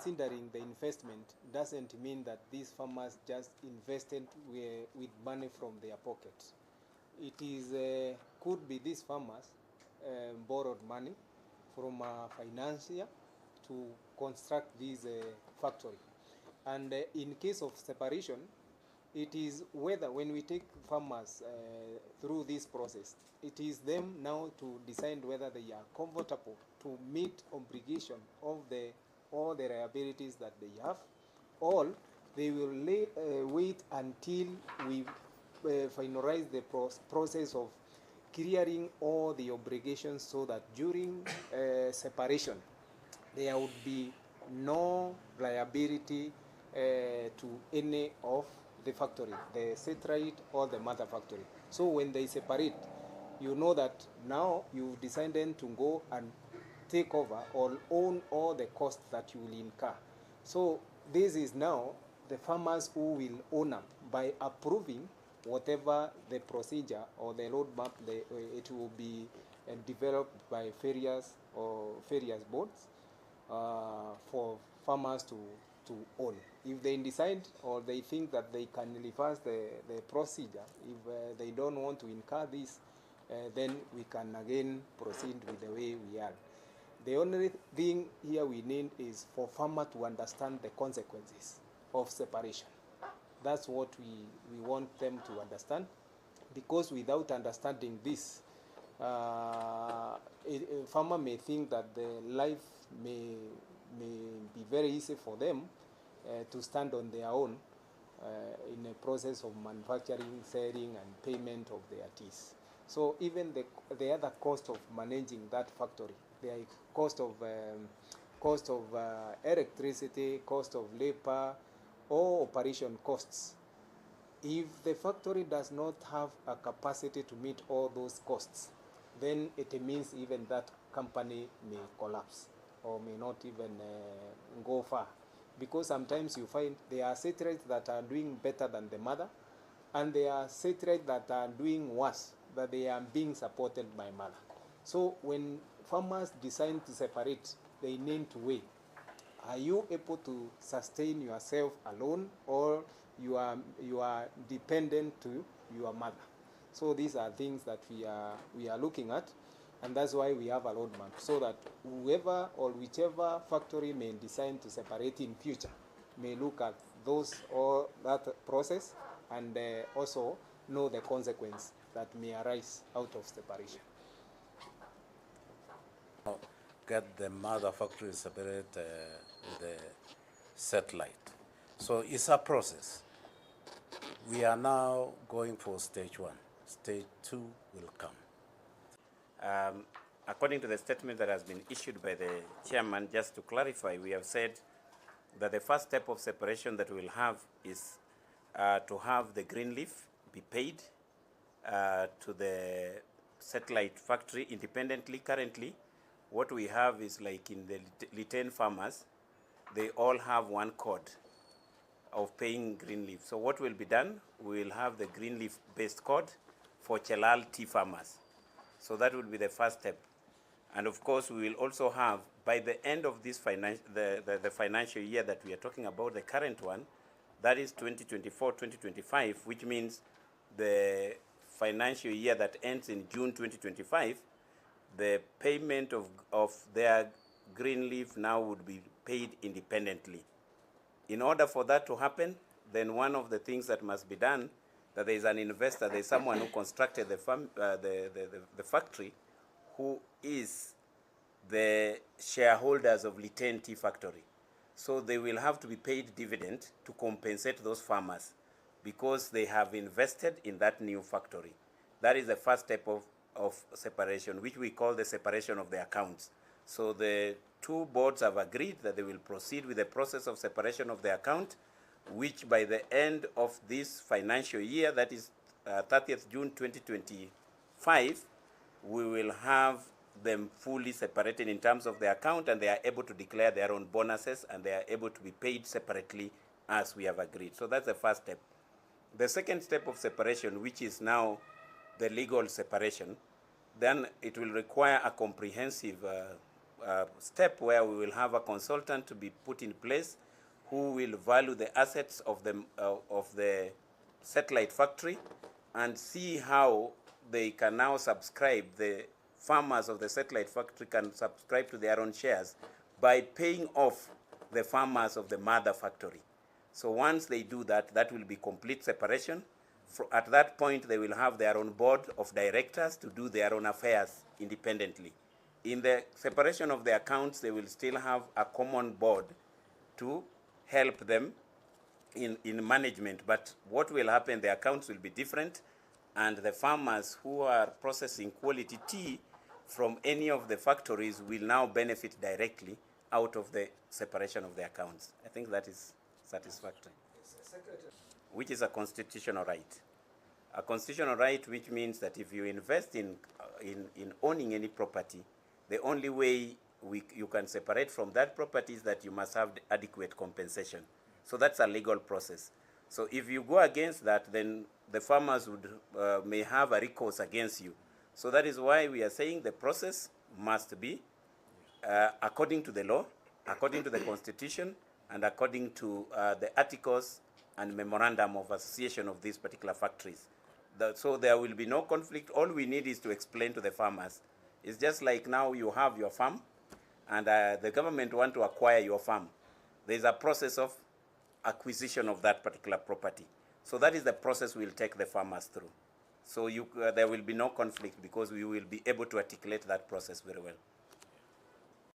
considering the investment doesn't mean that these farmers just invested with money from their pockets. It is could be these farmers borrowed money from a financier to construct this factory. And in case of separation, it is whether when we take farmers through this process, it is them now to decide whether they are comfortable to meet obligation of all the liabilities that they have, or they will wait until we finalize the process of clearing all the obligations, so that during separation there would be no liability to any of the factory, the satellite or the mother factory. So when they separate, you know that now you've decided to go and take over or own all the costs that you will incur. So this is now the farmers who will own up by approving whatever the procedure or the roadmap it will be developed by various boards for farmers to own. If they decide or they think that they can reverse the procedure, if they don't want to incur this, then we can again proceed with the way we are. The only thing here we need is for farmer to understand the consequences of separation. That's what we want them to understand, because without understanding this, a farmer may think that the life may be very easy for them to stand on their own in a process of manufacturing, selling, and payment of their teas. So even the other cost of managing that factory, the cost of electricity, cost of labor, or operation costs. If the factory does not have a capacity to meet all those costs, then it means even that company may collapse or may not even go far. Because sometimes you find there are satellites that are doing better than the mother, and there are satellites that are doing worse, that they are being supported by mother. So when farmers decide to separate, they need to weigh. Are you able to sustain yourself alone, or you are dependent to your mother? So these are things that we are looking at, and that's why we have a roadmap, so that whoever or whichever factory may decide to separate in future may look at those or that process, and also know the consequence that may arise out of separation. Get the mother factory separate with the satellite. So it's a process. We are now going for stage 1. Stage 2 will come. According to the statement that has been issued by the chairman, just to clarify, we have said that the first step of separation that we will have is to have the green leaf be paid to the satellite factory independently. Currently, what we have is like in the Liten farmers, they all have one code of paying green leaf. So what will be done, we will have the green leaf based code for Chelal tea farmers. So that will be the first step. And of course, we will also have, by the end of this the financial year that we are talking about, the current one, that is 2024-2025, which means the financial year that ends in June 2025, the payment of their green leaf now would be paid independently. In order for that to happen, then one of the things that must be done, that there is an investor, there is someone who constructed the factory, who is the shareholders of Liten Tea Factory. So they will have to be paid dividend to compensate those farmers, because they have invested in that new factory. That is the first step of separation, which we call the separation of the accounts. So the two boards have agreed that they will proceed with the process of separation of the account, which by the end of this financial year, that is 30th June 2025, we will have them fully separated in terms of the account, and they are able to declare their own bonuses, and they are able to be paid separately as we have agreed. So that's the first step. The second step of separation, which is now the legal separation, then it will require a comprehensive step where we will have a consultant to be put in place who will value the assets of the satellite factory and see how they can now subscribe, the farmers of the satellite factory can subscribe to their own shares by paying off the farmers of the mother factory. So once they do that, that will be complete separation. At that point, they will have their own board of directors to do their own affairs independently. In the separation of the accounts, they will still have a common board to help them in management. But what will happen, the accounts will be different, and the farmers who are processing quality tea from any of the factories will now benefit directly out of the separation of the accounts. I think that is satisfactory. Which is a constitutional right. A constitutional right, which means that if you invest in owning any property, the only way you can separate from that property is that you must have adequate compensation. So that's a legal process. So if you go against that, then the farmers may have a recourse against you. So that is why we are saying the process must be according to the law, according to the Constitution, and according to the articles and memorandum of association of these particular factories. So there will be no conflict. All we need is to explain to the farmers. It's just like now you have your farm, and the government want to acquire your farm. There's a process of acquisition of that particular property. So that is the process we'll take the farmers through. So there will be no conflict because we will be able to articulate that process very well.